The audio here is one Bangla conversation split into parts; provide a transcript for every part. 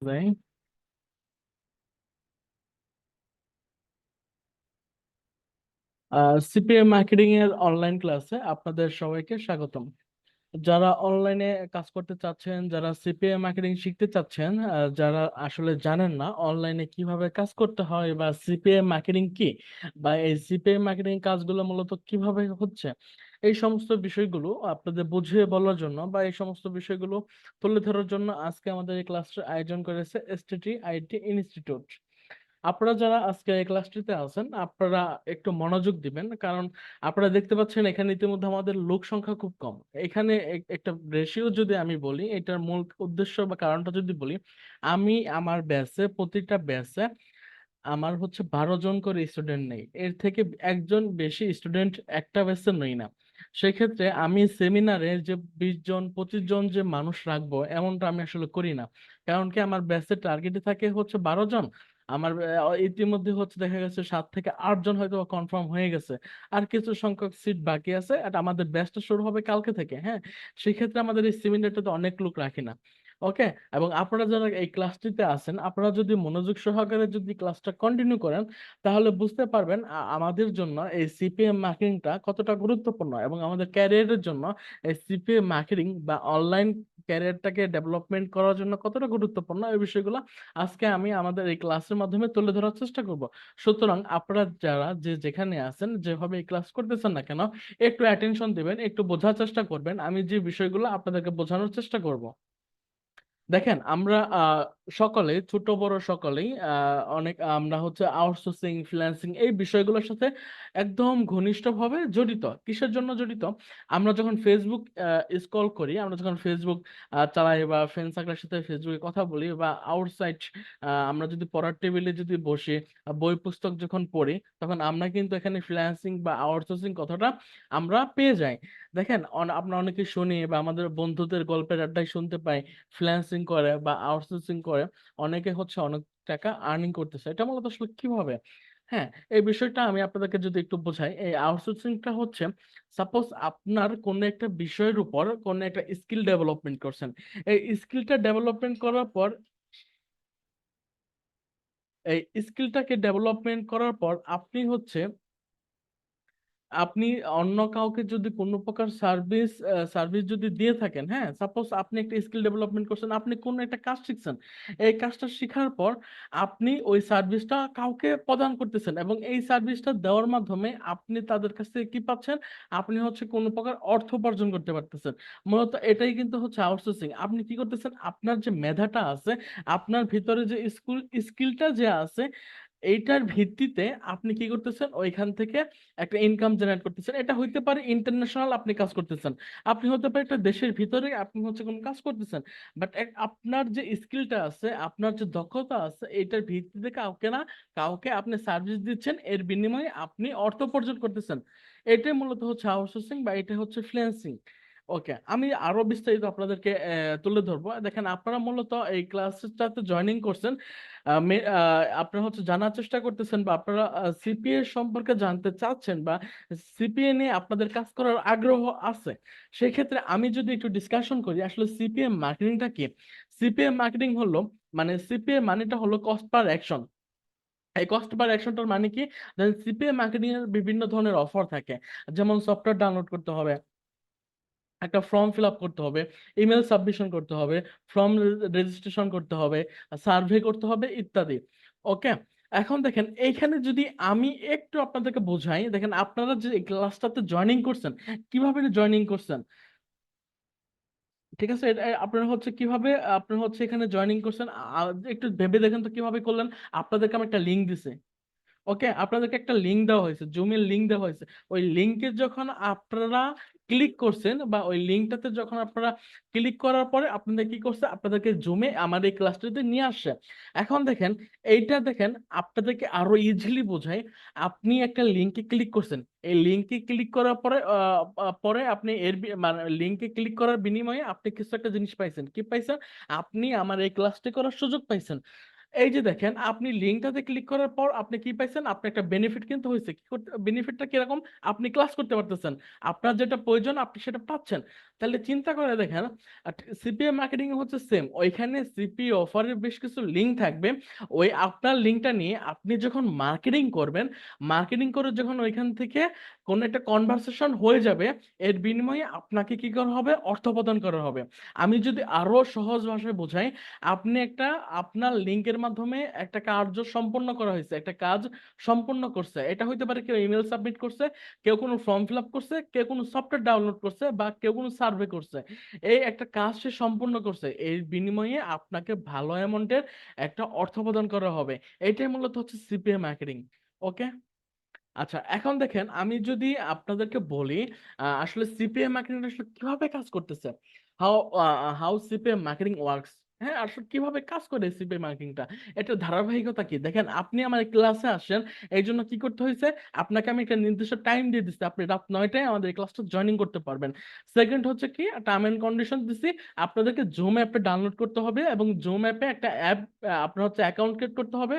নাই। সিপিএম মার্কেটিং এর অনলাইন ক্লাসে আপনাদের সবাইকে স্বাগতম। যারা অনলাইনে কাজ করতে চাচ্ছেন, যারা সিপিএম মার্কেটিং শিখতে চাচ্ছেন, যারা আসলে জানেন না অনলাইনে কিভাবে কাজ করতে হয় বা সিপিএম মার্কেটিং কি, বা এই সিপিএম মার্কেটিং কাজগুলো মূলত কিভাবে হচ্ছে, এই সমস্ত বিষয়গুলো আপনাদের বুঝিয়ে বলার জন্য বা এই সমস্ত বিষয়গুলো তুলে ধরার জন্য আজকে আমাদের এই ক্লাসটা আয়োজন করেছে এসটিটি আইটি ইনস্টিটিউট। আপনারা যারা আজকে এই ক্লাসটিতে আছেন, আপনারা একটু মনোযোগ দিবেন, কারণ আপনারা দেখতে পাচ্ছেন এখানে ইতিমধ্যে আমাদের লোক সংখ্যা খুব কম। এখানে একটা রেশিও যদি আমি বলি, এটার মূল উদ্দেশ্য বা কারণটা যদি বলি, আমি আমার ব্যাচে, প্রতিটা ব্যাচে আমার হচ্ছে 12 জন করে স্টুডেন্ট নেই, এর থেকে একজন বেশি স্টুডেন্ট একটা ব্যাচে নই না। সেক্ষেত্রে আমি সেমিনারে যে 20 জন 25 জন যে মানুষ রাখবো এমনটা আমি আসলে করি না। কারণ কি, আমার ব্যাচের টার্গেটে থাকে হচ্ছে 12 জন। আমার ইতিমধ্যে হচ্ছে দেখা গেছে 7 থেকে 8 জন হয়তো কনফার্ম হয়ে গেছে, আর কিছু সংখ্যক সিট বাকি আছে। আর আমাদের ব্যাচটা শুরু হবে কালকে থেকে। হ্যাঁ, সেক্ষেত্রে আমাদের এই সেমিনারটাতে অনেক লোক রাখি না। ওকে। এবং আপনারা যারা এই ক্লাসটিতে আছেন, আপনারা যদি মনোযোগ সহকারে যদি ক্লাসটা কন্টিনিউ করেন, তাহলে বুঝতে পারবেন আমাদের জন্য এই সিপিএম মার্কেটিংটা কতটা গুরুত্বপূর্ণ, এবং আমাদের ক্যারিয়ারের জন্য এই সিপিএম মার্কেটিং বা অনলাইন ক্যারিয়ারটাকে ডেভেলপমেন্ট করার জন্য কতটা গুরুত্বপূর্ণ, এই বিষয়গুলো আজকে আমি আমাদের এই ক্লাসের মাধ্যমে তুলে ধরার চেষ্টা করব। সুতরাং আপনারা যারা যে যেখানে আছেন, যেভাবে এই ক্লাস করতেছেন না কেন, একটু অ্যাটেনশন দিবেন, একটু বোঝার চেষ্টা করবেন, আমি যে বিষয়গুলো আপনাদেরকে বোঝানোর চেষ্টা করব। দেখেন, আমরা সকলে, ছোট বড় সকলেই অনেক আমরা হচ্ছে আউটসোর্সিং, ফ্রিল্যান্সিং এই বিষয়গুলোর সাথে একদম ঘনিষ্ঠভাবে জড়িত। কিসের জন্য জড়িত? আমরা যখন ফেসবুক স্ক্রল করি, আমরা যখন ফেসবুক চালাই বা ফ্রেন্ড সার্কেলের সাথে ফেসবুকে কথা বলি, বা আউটসাইড আমরা যদি পড়ার টেবিলে যদি বসে বই পুস্তক যখন পড়ি, তখন আমরা কিন্তু এখানে ফ্রিল্যান্সিং বা আউটসোর্সিং কথাটা আমরা পেয়ে যাই। দেখেন, আমরা অনেকে শুনি বা আমাদের বন্ধুদের গল্পের আড্ডায় শুনতে পাই, ফ্রিল্যান্সিং করে বা আউটসোর্সিং করে অনেকে হচ্ছে অনেক টাকা আর্নিং করতেছে। এটা মূলত আসলে কিভাবে? হ্যাঁ, এই বিষয়টা আমি আপনাদেরকে যদি একটু বোঝাই, এই আউটসোর্সিংটা হচ্ছে, সাপোজ আপনার কোন একটা বিষয়ের উপর কোন একটা স্কিল ডেভেলপমেন্ট করছেন। এই স্কিলটা ডেভেলপমেন্ট করার পর, এই স্কিলটাকে ডেভেলপমেন্ট করার পর আপনি হচ্ছে, আপনি অন্য কাউকে যদি কোনো প্রকার সার্ভিস যদি দিয়ে থাকেন, হ্যাঁ, সাপোজ আপনি একটা স্কিল ডেভেলপমেন্ট করছেন, আপনি কোন একটা কাজ শিখছেন, এই কাজটা শেখার পর আপনি ওই সার্ভিসটা কাউকে প্রদান করতেছেন, এবং এই সার্ভিসটা দেওয়ার মাধ্যমে আপনি তাদের কাছ থেকে কি পাচ্ছেন? আপনি হচ্ছে কোনো প্রকার অর্থ উপার্জন করতে পারতেছেন। মূলত এটাই কিন্তু হচ্ছে আউটসোর্সিং। আপনি কি করতেছেন? আপনার যে মেধাটা আছে, আপনার ভিতরে যে স্কিলটা যে আছে, এইটার ভিত্তিতে আপনি কি করতেছেন? ওইখান থেকে একটা ইনকাম জেনারেট করতেছেন। এটা হইতে পারে ইন্টারন্যাশনাল, আপনি কাজ করতেছেন, আপনি হতে পারে একটা দেশের ভিতরে আপনি হচ্ছে কোন কাজ করতেছেন। বাট আপনার যে স্কিলটা আছে, আপনার যে দক্ষতা আছে, এটার ভিত্তিতে কাউকে না কাউকে আপনি সার্ভিস দিচ্ছেন, এর বিনিময়ে আপনি অর্থ উপার্জন করতেছেন। এটাই মূলত হচ্ছে আউটসোর্সিং বা এটা হচ্ছে ফ্রিল্যান্সিং। ওকে, আমি আরো বিস্তারিত আপনাদেরকে তুলে ধরবো। দেখেন, আপনারা মূলত এই ক্লাসটাতে জয়েনিং করছেন, আপনারা হচ্ছে জানার চেষ্টা করতেছেন, বা আপনারা সিপিএ সম্পর্কে জানতে চাচ্ছেন, বা সিপিএ নিয়ে আপনাদের কাজ করার আগ্রহ আছে। সেক্ষেত্রে আমি যদি একটু ডিসকাশন করি, আসলে সিপিএম মার্কেটিংটা কি। সিপিএম মার্কেটিং হলো, মানে সিপিএ মানেটা হলো কস্ট পার অ্যাকশন। এই কস্ট পার অ্যাকশনটার মানে কি? সিপিএম মার্কেটিং এর বিভিন্ন ধরনের অফার থাকে। যেমন সফটওয়্যার ডাউনলোড করতে হবে, একটা ফর্ম ফিল আপ করতে হবে, ইমেল সাবমিশন করতে হবে, ফর্ম রেজিস্ট্রেশন করতে হবে, সার্ভে করতে হবে, ইত্যাদি। ওকে। এখন দেখেন, এইখানে যদি আমি একটু আপনাদেরকে বোঝাই, দেখেন আপনারা যে ক্লাসটাতে জয়েনিং করছেন, কিভাবে জয়েনিং করছেন? ঠিক আছে, আপনারা হচ্ছে কিভাবে, আপনারা হচ্ছে এখানে জয়েনিং করছেন, একটু ভেবে দেখেন তো কিভাবে করলেন। আপনাদেরকে আমি একটা লিঙ্ক দিছি। ওকে, আপনাদেরকে একটা লিংক দেওয়া হয়েছে, জুমের লিংক দেওয়া হয়েছে। ওই লিংকে যখন আপনারা ক্লিক করছেন, বা ওই লিংকটাতে যখন আপনারা ক্লিক করার পরে আপনাদের কি করছে, আপনাদেরকে জুমে আমার এই ক্লাসটাতে নিয়ে আসছে। এখন দেখেন, এইটা দেখেন, আপনাদেরকে আরো ইজিলি বোঝায়। আপনি একটা লিংকে ক্লিক করছেন, এই লিংকে ক্লিক করার পরে পরে আপনি মানে লিংকে ক্লিক করার বিনিময়ে আপনি কিছু একটা জিনিস পাইছেন। কি পাইছেন? আপনি আমার এই ক্লাসটি করার সুযোগ পাইছেন। এই যে দেখেন, আপনি লিঙ্কটাতে ক্লিক করার পর আপনি কি পাইছেন? আপনি একটা বেনিফিট কিন্তু হয়েছে। কি করতে, বেনিফিটটা কিরকম? আপনি ক্লাস করতে পারতেছেন, আপনার যেটা প্রয়োজন আপনি সেটা পাচ্ছেন। তাহলে চিন্তা করে দেখেন, সিপিএ মার্কেটিং হচ্ছে সেম, ওইখানে সিপি অফারের বেশ কিছু লিঙ্ক থাকবে। ওই আপনার লিঙ্কটা নিয়ে আপনি যখন মার্কেটিং করবেন, মার্কেটিং করে যখন ওইখান থেকে কোনো একটা কনভারসেশন হয়ে যাবে, এর বিনিময়ে আপনাকে কি করা হবে? অর্থ প্রদান করা হবে। আমি যদি আরো সহজ ভাষায় বোঝাই, আপনি একটা, আপনার লিংকের মাধ্যমে একটা কার্য সম্পন্ন করা হয়েছে, একটা কাজ সম্পন্ন করছে। এটা হইতে পারে কেউ ইমেল সাবমিট করছে, কেউ কোনো ফর্ম ফিল আপ করছে, কেউ কোনো সফটওয়্যার ডাউনলোড করছে, বা কেউ কোনো সার্ভে করছে। এই একটা কাজ সে সম্পূর্ণ করছে, এর বিনিময়ে আপনাকে ভালো অ্যামাউন্টের একটা অর্থ প্রদান করা হবে। এটাই মূলত হচ্ছে সিপিএ মার্কেটিং। ওকে। আচ্ছা, এখন দেখেন, আমি যদি আপনাদেরকে বলি আসলে সিপিএম মার্কেটিং আসলে কিভাবে কাজ করতেছে, how how CPM marketing works. হ্যাঁ, আসলে কিভাবে কাজ করে সিপিএম মার্কেটিংটা, এটা ধারাবাহিকতা কি? দেখেন, আপনি আমার ক্লাসে আসেন, এই জন্য কি করতে হয়েছে? আপনাকে আমি একটা নির্দিষ্ট টাইম দিয়ে দিচ্ছি, আপনি রাত 9টায় আমাদের এই ক্লাসটা জয়েনিং করতে পারবেন। সেকেন্ড হচ্ছে কি, টার্ম এন্ড কন্ডিশন দিছি, আপনাদেরকে জুম অ্যাপে ডাউনলোড করতে হবে, এবং জুম অ্যাপে একটা অ্যাপ, আপনার হচ্ছে অ্যাকাউন্ট ক্রিয়েট করতে হবে,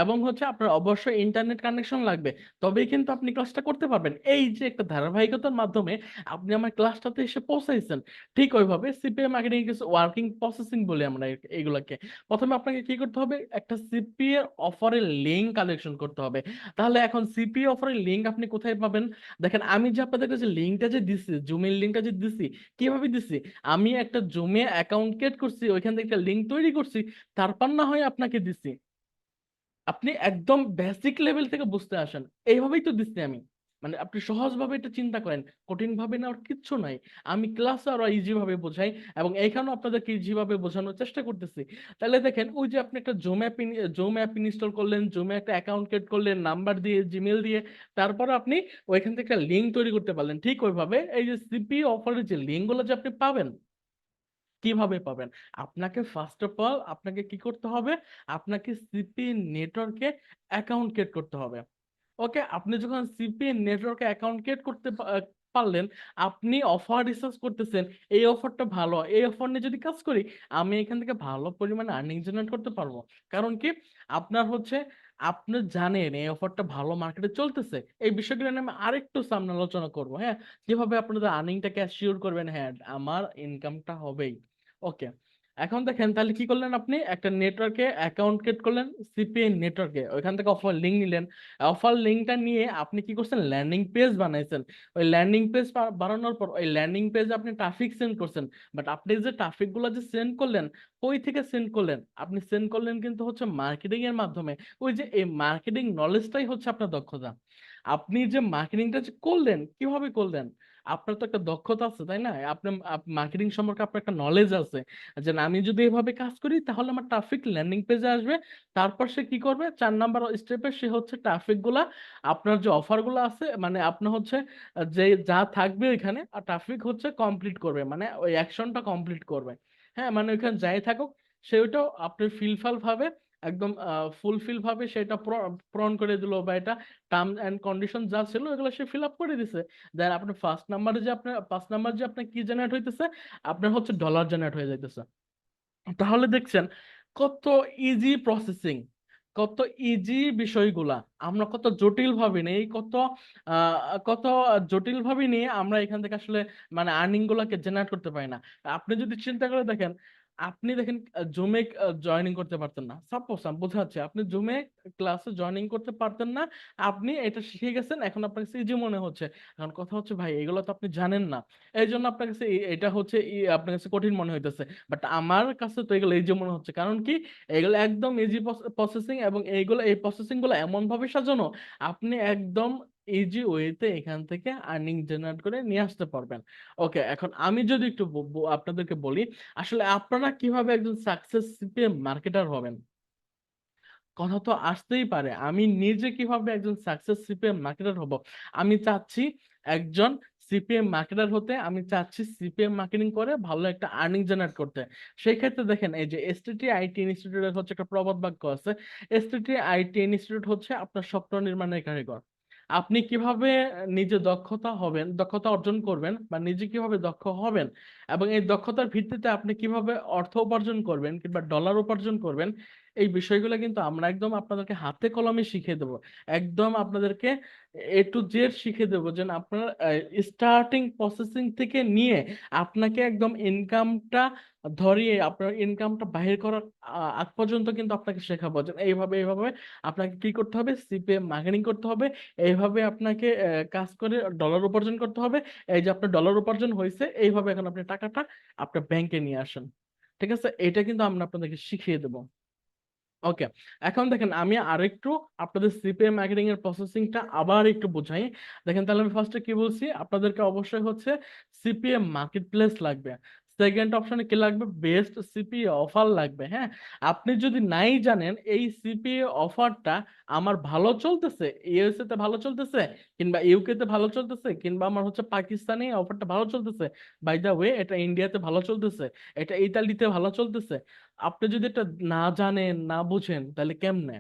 এবং হচ্ছে আপনার অবশ্যই ইন্টারনেট কানেকশন লাগবে, তবেই কিন্তু আপনি ক্লাসটা করতে পারবেন। এই যে একটা ধারাবাহিকতার মাধ্যমে আপনি আমার ক্লাসটাতে এসে পৌঁছাইছেন, ঠিক ওইভাবে সিপিএ মার্কেটিং কিছু ওয়ার্কিং প্রসেসিং বলি আমরা এইগুলাকে। প্রথমে আপনাকে কি করতে হবে? একটা সিপিএ অফারের লিঙ্ক কালেকশন করতে হবে। তাহলে এখন সিপিএ অফারের লিঙ্ক আপনি কোথায় পাবেন? দেখেন, আমি যে আপনাদের কাছে লিঙ্কটা যে দিছি, জুমের লিঙ্কটা যে দিছি, কিভাবে দিছি? আমি একটা জুমে অ্যাকাউন্ট ক্রিয়েট করছি, ওইখান থেকে একটা লিঙ্ক তৈরি করছি, তারপর না হয় আপনাকে দিছি। আপনি একদম বেসিক লেভেল থেকে বুঝতে আসেন, এইভাবেই তো দিচ্ছি আমি। মানে আপনি সহজভাবে এটা চিন্তা করেন, কঠিন ভাবে নেওয়ার কিচ্ছু নাই। আমি ক্লাসে আরো ইজি ভাবে বোঝাই, এবং এইখানেও আপনাদেরকে ইজি ভাবে বোঝানোর চেষ্টা করতেছি। তাহলে দেখেন, ওই যে আপনি একটা জুম অ্যাপ ইনস্টল করলেন, জুমে একটা অ্যাকাউন্ট ক্রিয়েট করলেন নাম্বার দিয়ে, জিমেল দিয়ে, তারপর আপনি ওইখান থেকে একটা লিঙ্ক তৈরি করতে পারলেন। ঠিক ওইভাবে এই যে সিপি অফারের যে লিঙ্কগুলো যে আপনি পাবেন, কিভাবে পাবেন? আপনাকে ফার্স্ট অফ অল আপনাকে কি করতে হবে? আপনাকে সিপি নেটওয়ার্কে অ্যাকাউন্ট ক্রিয়েট করতে হবে। ওকে, আপনি যখন সিপি নেটওয়ার্কে অ্যাকাউন্ট ক্রিয়েট করতে পারলেন, আপনি অফার রিসার্চ করতেছেন, এই অফারটা ভালো, এই অফার নিয়ে যদি কাজ করি, আমি এখান থেকে ভালো পরিমাণে আর্নিং জেনারেট করতে পারবো। কারণ কি, আপনার হচ্ছে, আপনি জানেন এই অফারটা ভালো মার্কেটে চলতেছে। এই বিষয়গুলো নিয়ে আমি আরেকটু সামনে আলোচনা করবো। হ্যাঁ, কিভাবে আপনাদের আর্নিংটাকে অ্যাসিওর করবেন, হ্যাঁ আমার ইনকামটা হবেই। ওকে, এখন দেখেন, তাহলে কি করলেন? আপনি একটা নেটওয়ার্কে অ্যাকাউন্ট ক্রিয়েট করলেন, সিপিএ নেটওয়ার্কে, ওইখান থেকে অফার লিঙ্ক নিলেন। অফার লিঙ্কটা নিয়ে আপনি কি করছেন? ল্যান্ডিং পেজ বানাইছেন। ওই ল্যান্ডিং পেজ বানানোর পর ওই ল্যান্ডিং পেজে আপনি ট্রাফিক সেন্ড করছেন। বাট আপনি যে ট্রাফিক গুলো যে সেন্ড করলেন, কই থেকে সেন্ড করলেন? আপনি সেন্ড করলেন কিন্তু হচ্ছে মার্কেটিং এর মাধ্যমে। ওই যে এই মার্কেটিং নলেজটাই হচ্ছে আপনার দক্ষতা। আপনি যে মার্কেটিংটা যে করলেন, কিভাবে করলেন? আপনার তো একটা দক্ষতা আছে, তাই না? আপনার মার্কেটিং সম্পর্কে আপনার একটা নলেজ আছে, যে না, আমি যদি এভাবে কাজ করি তাহলে আমার ট্রাফিক ল্যান্ডিং পেজে আসবে। তারপর সে কি করবে? 4 নাম্বার স্টেপে সে হচ্ছে ট্রাফিক গুলা, আপনার যে অফার গুলো আছে, মানে আপনার হচ্ছে যে যা থাকবে ওইখানে, আর ট্রাফিক হচ্ছে কমপ্লিট করবে, মানে ওই অ্যাকশনটা কমপ্লিট করবে। হ্যাঁ, মানে ওইখানে যাই থাকুক, সে ওইটাও আপনার ফিলফাল ভাবে, একদম ফুলফিল ভাবে সেটা পূরণ করে দিল, বা এটা টার্ম এন্ড কন্ডিশন যা ছিল এগুলো সে ফিল আপ করে দিছে। দেন আপনার ফার্স্ট নাম্বারে যে আপনার 5 নাম্বার যে আপনার কি জেনারেট হইতেছে, আপনার হচ্ছে ডলার জেনারেট হয়ে যাইতেছে। তাহলে দেখছেন কত ইজি প্রসেসিং, কত ইজি বিষয়গুলা, আমরা কত জটিল ভাবে নেই, কত জটিল ভাবে নিয়ে আমরা এখান থেকে আসলে মানে আর্নিং গুলাকে জেনারেট করতে পারি না। আপনি যদি চিন্তা করে দেখেন, আপনি দেখেন জুমে জয়েনিং করতে পারতেন না, সাপোজ আমি বোঝাচ্ছি, আপনি জুমে ক্লাসে জয়েনিং করতে পারতেন না, আপনি এটা শিখে গেছেন, এখন আপনার কাছে ইজি মনে হচ্ছে। এখন কথা হচ্ছে, ভাই এগুলো তো আপনি জানেন না, এই জন্য আপনার কাছে এটা হচ্ছে আপনার কাছে কঠিন মনে হইতেছে। বাট আমার কাছে তো এগুলো ইজি মনে হচ্ছে, কারণ কি, এগুলো একদম ইজি প্রসেসিং, এবং এই প্রসেসিং গুলো এমন ভাবে সাজানো, আপনি একদম ইজি ওয়েতে এখান থেকে আর্নিং জেনারেট করে নিয়ে আসতে পারবেন। ওকে, এখন আমি যদি একটু আপনাদেরকে বলি, আসলে আপনারা কিভাবে একজন সাকসেস মার্কেটার হবেন। কথা তো আসতেই পারে, আমি নিজে কিভাবে একজন সাকসেস সিপিএম মার্কেটার হব। আমি চাচ্ছি একজন সিপিএম মার্কেটার হতে, আমি চাচ্ছি সিপিএম মার্কেটিং করে ভালো একটা আর্নিং জেনারেট করতে। সেই ক্ষেত্রে দেখেন, এই যে এসটিটি আইটি ইনস্টিটিউটের হচ্ছে একটা প্রবাদ বাক্য আছে, এসটিটি আইটি ইনস্টিটিউট হচ্ছে আপনার স্বপ্ন নির্মাণের কারিগর। আপনি কিভাবে নিজে দক্ষতা হবেন, দক্ষতা অর্জন করবেন, বা নিজে কিভাবে দক্ষ হবেন, এবং এই দক্ষতার ভিত্তিতে আপনি কিভাবে অর্থ উপার্জন করবেন কিংবা ডলার উপার্জন করবেন, এই বিষয়গুলো কিন্তু আমরা একদম আপনাদেরকে হাতে কলমে শিখিয়ে দেবো, একদম আপনাদেরকে A to Z শিখিয়ে দেবো, যেন আপনার স্টার্টিং প্রসেসিং থেকে নিয়ে আপনাকে একদম ইনকামটা ধরিয়ে আপনার ইনকামটা বাহির করার আগ পর্যন্ত কিন্তু আপনাকে শেখাবো, যে এইভাবে এইভাবে আপনাকে কি করতে হবে, সিপিএম মার্কেটিং করতে হবে, এইভাবে আপনাকে কাজ করে ডলার উপার্জন করতে হবে। এই যে আপনার ডলার উপার্জন হয়েছে, এইভাবে এখন আপনি টাকাটা আপনার ব্যাংকে নিয়ে আসেন। ঠিক আছে, এটা কিন্তু আমরা আপনাদেরকে শিখিয়ে দেবো। ওকে, এখন দেখেন আমি আরেকটু আপনাদের সিপিএম মার্কেটিং এর প্রসেসিংটা আবার একটু বোঝাই। দেখেন তাহলে আমি ফার্স্টে কি বলছি, আপনাদেরকে অবশ্যই হচ্ছে সিপিএম মার্কেট প্লেস লাগবে। সেকেন্ড অপশনে কি লাগবে, বেস্ট সিপিএ অফার লাগবে। হ্যাঁ, আপনি যদি নাই জানেন এই সিপিএ অফারটা আমার ভালো চলতেছে, ইউএসএ তে ভালো চলতেছে, কিংবা ইউকে তে ভালো চলতেছে, কিংবা আমার হচ্ছে পাকিস্তানে অফারটা ভালো চলতেছে, বাই দা ওয়ে এটা ইন্ডিয়াতে ভালো চলতেছে, এটা ইতালিতে ভালো চলতেছে, আপনি যদি এটা না জানেন না বুঝেন তাহলে কেমনে?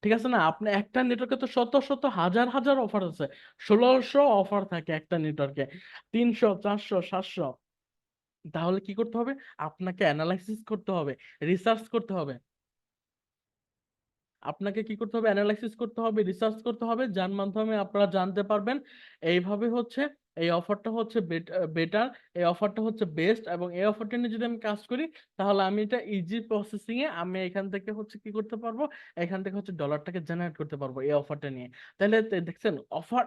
ঠিক আছে না, আপনি একটা নেটওয়ার্কে তো শত শত হাজার হাজার অফার আছে, 1600 অফার থাকে একটা নেটওয়ার্কে, 300 400 700। তাহলে কি করতে হবে, আপনাকে অ্যানালাইসিস করতে হবে, রিসার্চ করতে হবে, আপনাকে কি করতে হবে, অ্যানালাইসিস করতে হবে, রিসার্চ করতে হবে, যার মাধ্যমে আপনারা জানতে পারবেন এইভাবে হচ্ছে এই অফারটা হচ্ছে বেটার, এই অফারটা হচ্ছে বেস্ট, এবং এই অফারটা নিয়ে যদি আমি কাজ করি তাহলে আমি এটা ইজি প্রসেসিং এ আমি এখান থেকে হচ্ছে কি করতে পারবো, এখান থেকে হচ্ছে ডলারটাকে জেনারেট করতে পারবো এই অফারটা নিয়ে। তাহলে দেখছেন অফার,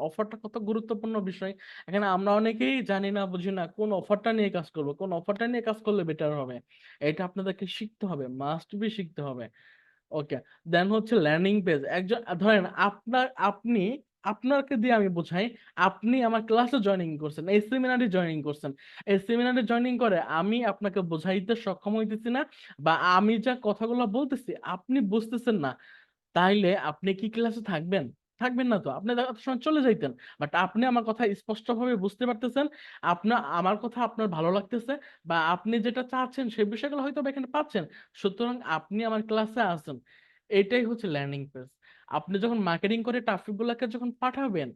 অফারটা কত গুরুত্বপূর্ণ বিষয়। এখানে আমরা অনেকেই জানি না বুঝি না কোন অফারটা নিয়ে কাজ করবো, কোন অফারটা নিয়ে কাজ করলে বেটার হবে, এটা আপনাদেরকে শিখতে হবে, মাস্ট বি শিখতে হবে। ওকে, দেন হচ্ছে ল্যান্ডিং পেজ। একজন ধরেন আপনি আপনাকে দিয়ে আমি বোঝাই, আপনি আমার ক্লাসে জয়েনিং করছেন, এই সেমিনারে জয়েনিং করছেন, এই সেমিনারে জয়েনিং করে আমি আপনাকে বোঝাইতে সক্ষম হইতেছি না, বা আমি যা কথাগুলো বলতেছি আপনি বুঝতেছেন না, তাইলে আপনি কি ক্লাসে থাকবেন? থাকবেন না তো, আপনি আপনার সময় চলে যাইতেন। বাট আপনি আমার কথা স্পষ্টভাবে বুঝতে পারতেছেন, আপনার আমার কথা আপনার ভালো লাগতেছে, বা আপনি যেটা চাচ্ছেন সেই বিষয়গুলো হয়তো বা এখানে পাচ্ছেন, সুতরাং আপনি আমার ক্লাসে আসেন। এটাই হচ্ছে ল্যান্ডিং পেজ। আপনি যখন মার্কেটিং করে ট্রাফিক গুলাকে যখন পাঠাবেন,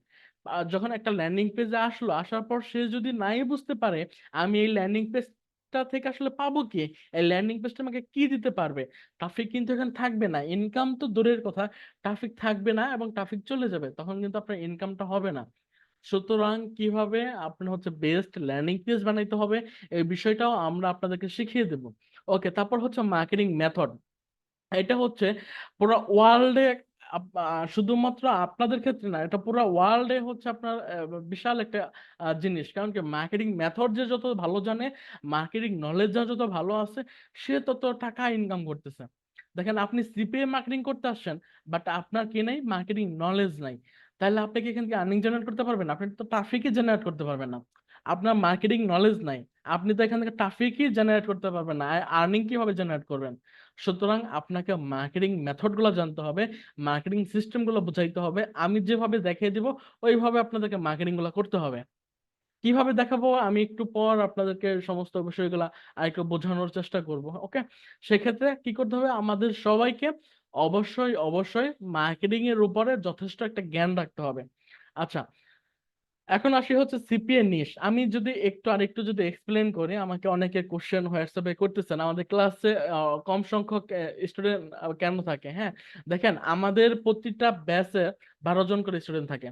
যখন একটা ল্যান্ডিং পেজে আসলো, আসার পর সে যদি নাই বুঝতে পারে আমি এই ল্যান্ডিং পেজটা থেকে আসলে পাবো কি, এই ল্যান্ডিং পেজটা আমাকে কি দিতে পারবে, ট্রাফিক কিন্তু এখানে থাকবে না, ইনকাম তো দূরের কথা, ট্রাফিক থাকবে না এবং ট্রাফিক চলে যাবে, তখন কিন্তু আপনার ইনকামটা হবে না। সুতরাং কিভাবে আপনার হচ্ছে বেস্ট ল্যান্ডিং পেজ বানাইতে হবে এই বিষয়টাও আমরা আপনাদেরকে শিখিয়ে দেব। ওকে, তারপর হচ্ছে মার্কেটিং মেথড। এটা হচ্ছে পুরো ওয়ার্ল্ডে, শুধুমাত্র আপনাদের ক্ষেত্রে না, এটা পুরো ওয়ার্ল্ডে হচ্ছে আপনার বিশাল একটা জিনিস, কারণ কি মার্কেটিং মেথড যে যত ভালো জানে, মার্কেটিং নলেজ যা যত ভালো আছে, সে তত টাকা ইনকাম করতেছে। দেখেন আপনি সিপিএ মার্কেটিং করতে আসছেন, বাট আপনার কি নাই, মার্কেটিং নলেজ নাই, তাহলে আপনি কি এখান থেকে আর্নিং জেনারেট করতে পারবেন? আপনি তো ট্রাফিকই জেনারেট করতে পারবেন না, আপনার মার্কেটিং নলেজ নাই, আপনি তো এখান থেকে ট্রাফিকই জেনারেট করতে পারবেন না, আর্নিং কিভাবে জেনারেট করবেন? সুতরাং আপনাকে মার্কেটিং মেথড গুলো জানতে হবে, মার্কেটিং সিস্টেম গুলো বুঝাইতে হবে, আমি যেভাবে দেখিয়ে দিব ওইভাবে আপনাদেরকে মার্কেটিং গুলো করতে হবে। কিভাবে দেখাবো আমি একটু পর আপনাদেরকে সমস্ত বিষয়গুলা আর একটু বোঝানোর চেষ্টা করব। ওকে, সেক্ষেত্রে কি করতে হবে, আমাদের সবাইকে অবশ্যই অবশ্যই মার্কেটিং এর উপরে যথেষ্ট একটা জ্ঞান রাখতে হবে। আচ্ছা, এখন আসি হচ্ছে সিপিএ নিশ। আমি যদি একটু আরেকটু যদি এক্সপ্লেন করি, আমাকে অনেকে কোশ্চেন হোয়াটসঅ্যাপে করতেছেন আমাদের ক্লাসে কম সংখ্যক স্টুডেন্ট কেন থাকে। হ্যাঁ, দেখেন আমাদের প্রতিটা ব্যাচে 12 জন করে স্টুডেন্ট থাকে,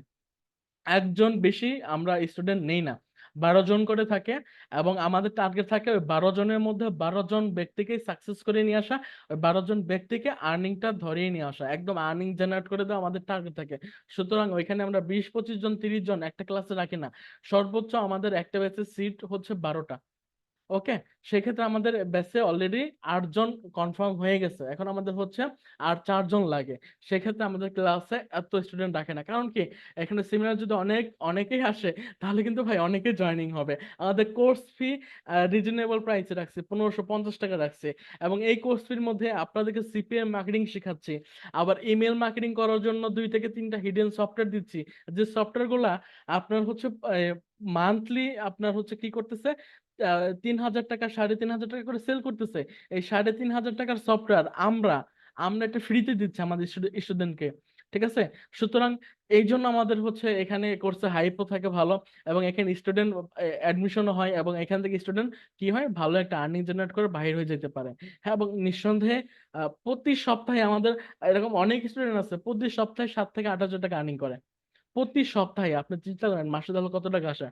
একজন বেশি আমরা স্টুডেন্ট নেই না, 12 জন করে থাকে, এবং আমাদের টার্গেট থাকে ওই 12 জনের মধ্যে 12 জন ব্যক্তিকে সাকসেস করে নিয়ে আসা, ওই 12 জন ব্যক্তিকে আর্নিংটা ধরিয়ে নিয়ে আসা, একদম আর্নিং জেনারেট করে দেওয়া আমাদের টার্গেট থাকে। সুতরাং ওইখানে আমরা 20 25 জন 30 জন একটা ক্লাসে রাখি না, সর্বোচ্চ আমাদের একটা ব্যাচের সিট হচ্ছে 12টা। ওকে, সেক্ষেত্রে আমাদের ব্যাচে অলরেডি 8 জন কনফার্ম হয়ে গেছে, এখন আমাদের হচ্ছে আর 4 জন লাগে। সেক্ষেত্রে আমাদের ক্লাসে এত স্টুডেন্ট রাখে না, কারণ কি এখানে সেমিনার যদি অনেকেই আসে তাহলে কিন্তু ভাই অনেকে জয়েনিং হবে। আমাদের কোর্স ফি রিজনেবল প্রাইসে রাখছে, 1550 টাকা রাখছে, এবং এই কোর্স ফির মধ্যে আপনাদেরকে সিপিএম মার্কেটিং শেখাচ্ছি, আবার ইমেল মার্কেটিং করার জন্য 2 থেকে 3টা হিডেন সফটওয়্যার দিচ্ছি, যে সফটওয়্যার গুলা আপনার হচ্ছে মান্থলি আপনার হচ্ছে কি করতেছে, 3000 টাকা 3500 টাকা করে সেল করতেছে। এই 3500 টাকার সফটওয়্যার আমরা আমরা একটা ফ্রিতে দিচ্ছি আমাদের স্টুডেন্টকে। ঠিক আছে। সুতরাং এই জন্য আমাদের হচ্ছে এখানে কোর্সে হাইপও থাকে ভালো, এবং এখানে স্টুডেন্ট অ্যাডমিশনও হয়, এবং এখান থেকে স্টুডেন্ট কি হয়, ভালো একটা আর্নিং জেনারেট করে বাইরে হয়ে যেতে পারে। হ্যাঁ, এবং নিঃসন্দেহে প্রতি সপ্তাহে আমাদের এরকম অনেক স্টুডেন্ট আছে প্রতি সপ্তাহে 7 থেকে 8 হাজার টাকা আর্নিং করে। প্রতি সপ্তাহে আপনি চিন্তা করেন মাসে তাহলে কত টাকা আসে।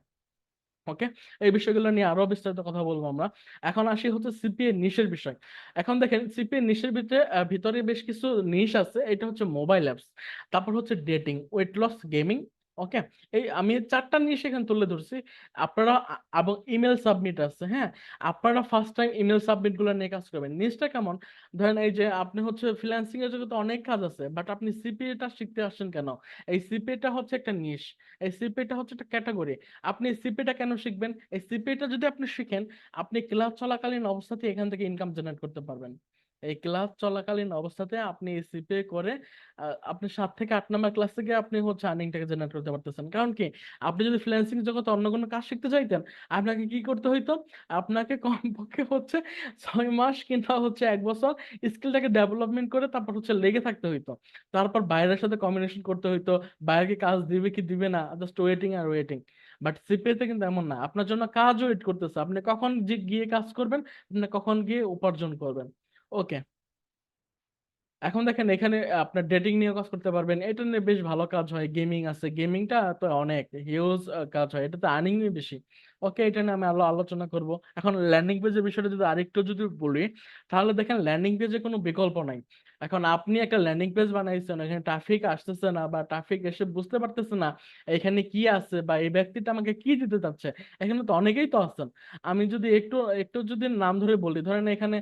ওকে, এই বিষয়গুলো নিয়ে আরো বিস্তারিত কথা বলবো আমরা। এখন আসি হচ্ছে সিপিএ নিশের বিষয়। এখন দেখেন সিপিএ নিশের ভিতরে ভিতরে বেশ কিছু নিশ আছে। এটা হচ্ছে মোবাইল অ্যাপস, তারপর হচ্ছে ডেটিং, ওয়েট লস, গেমিং। ওকে, এই আমি 4টা নিশ এখানে তুলে ধরছি। আপনারা এবং ইমেল সাবমিট আছে, হ্যাঁ। আপনারা ফার্স্ট টাইম ইমেল সাবমিট গুলো নিয়ে কাজ করবেন। নিশটা কেমন, ধরেন এই যে আপনি হচ্ছে ফ্রিল্যান্সিং এর জগতে অনেক কাজ আছে, বাট আপনি সিপিএ টা শিখতে আসছেন কেন? এই সিপিএ টা হচ্ছে একটা নিশ, এই সিপিএ টা হচ্ছে একটা ক্যাটাগরি। আপনি সিপিটা কেন শিখবেন? এই সিপিটা যদি আপনি শিখেন, আপনি ক্লাস চলাকালীন অবস্থাতে এখান থেকে ইনকাম জেনারেট করতে পারবেন। এই ক্লাস চলাকালীন অবস্থাতে আপনি এই সিপিএ করে আপনি 7 থেকে 8 নম্বর ক্লাস থেকে আপনি হচ্ছে আর্নিংটাকে জেনারেট করতে পারতেছেন। কারণ কি, আপনি যদি ফ্রিল্যান্সিং জগতে অন্য কোনো কাজ শিখতে চাইতেন, আপনাকে কি করতে হইতো? আপনাকে কমপক্ষে হচ্ছে 6 মাস কিংবা হচ্ছে 1 বছর স্কিলটাকে ডেভেলপমেন্ট করে তারপর হচ্ছে লেগে থাকতে হইতো। তারপর বাইরের সাথে কম্বিনেশন করতে হইতো, বাইরে কি কাজ দিবে কি দিবে না, just waiting R waiting. But CPA তে কিন্তু এমন না, আপনার জন্য কাজ ওয়েট করতেছে, আপনি কখন গিয়ে কাজ করবেন, আপনি কখন গিয়ে উপার্জন করবেন। ওকে, এখন দেখেন এখানে আপনার ডেটিং নিয়ে কাজ করতে পারবেন, এটা নিয়ে বেশ ভালো কাজ হয়। গেমিং আছে, গেমিংটা তো অনেক হিউজ কাজ হয়, এটাতে আর্নিং বেশি। ওকে, এটা নিয়ে আমি আলো আলোচনা করব। এখন ল্যান্ডিং পেজের বিষয়টা যদি আরেকটু যদি বলি, তাহলে দেখেন ল্যান্ডিং পেজে কোনো বিকল্প নাই। এখন আপনি একটা ল্যান্ডিং পেজ বানাইছেন, এখানে ট্রাফিক আসতেছে না বা ট্রাফিক এসে বুঝতে পারতেছে না এখানে কি আছে বা এই ব্যক্তিটা আমাকে কি দিতে চাচ্ছে। এখানে তো অনেকেই তো আছেন। আমি যদি একটু একটু যদি নাম ধরে বলি, ধরেন এখানে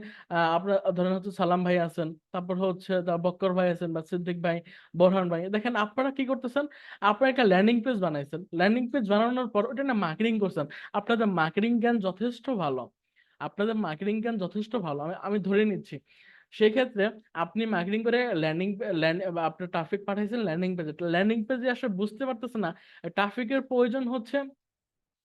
আপনার ধরেন হচ্ছে সালাম ভাই আছেন, তারপর হচ্ছে বক্কর ভাই আছেন বা সিদ্দিক ভাই, বোরহান ভাই। দেখেন আপনারা কি করতেছেন, আপনারা একটা ল্যান্ডিং পেজ বানাইছেন, ল্যান্ডিং পেজ বানানোর পর ওটা না মার্কেটিং করছেন। আপনাদের মার্কেটিং জ্ঞান যথেষ্ট ভালো, আপনাদের মার্কেটিং জ্ঞান যথেষ্ট ভালো, আমি আমি ধরে নিচ্ছি। সেক্ষেত্রে আপনি মার্কেটিং করে ল্যান্ডিং ল্যান্ড আপনার ট্রাফিক পাঠাইছেন ল্যান্ডিং পেজে, ল্যান্ডিং পেজে আসলে বুঝতে পারতেছে না ট্রাফিকের প্রয়োজন হচ্ছে,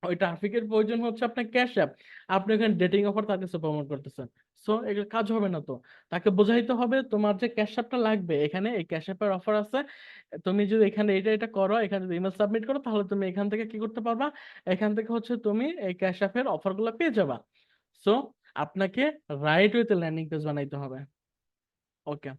ওই ট্রাফিকের প্রয়োজন হচ্ছে আপনার ক্যাশ অ্যাপ। আপনি এখানে ডেটিং অফার তার কাছে প্রমোট করতেছেন। সো এগুলো কাজ হবে না তো। তাকে বোঝাইতে হবে তোমার যে ক্যাশ অ্যাপটা লাগবে, এখানে এই ক্যাশ অ্যাপের অফার আছে, তুমি যদি এখানে এটা এটা করো, এখানে যদি ইমেল সাবমিট করো, তাহলে তুমি এখান থেকে কি করতে পারবা, এখান থেকে হচ্ছে তুমি এই ক্যাশ অ্যাপের অফার গুলো পেয়ে যাবা। সো আপনাকে রাইট ওয়েতে ল্যান্ডিং পেজ বানাইতে হবে। ওকে,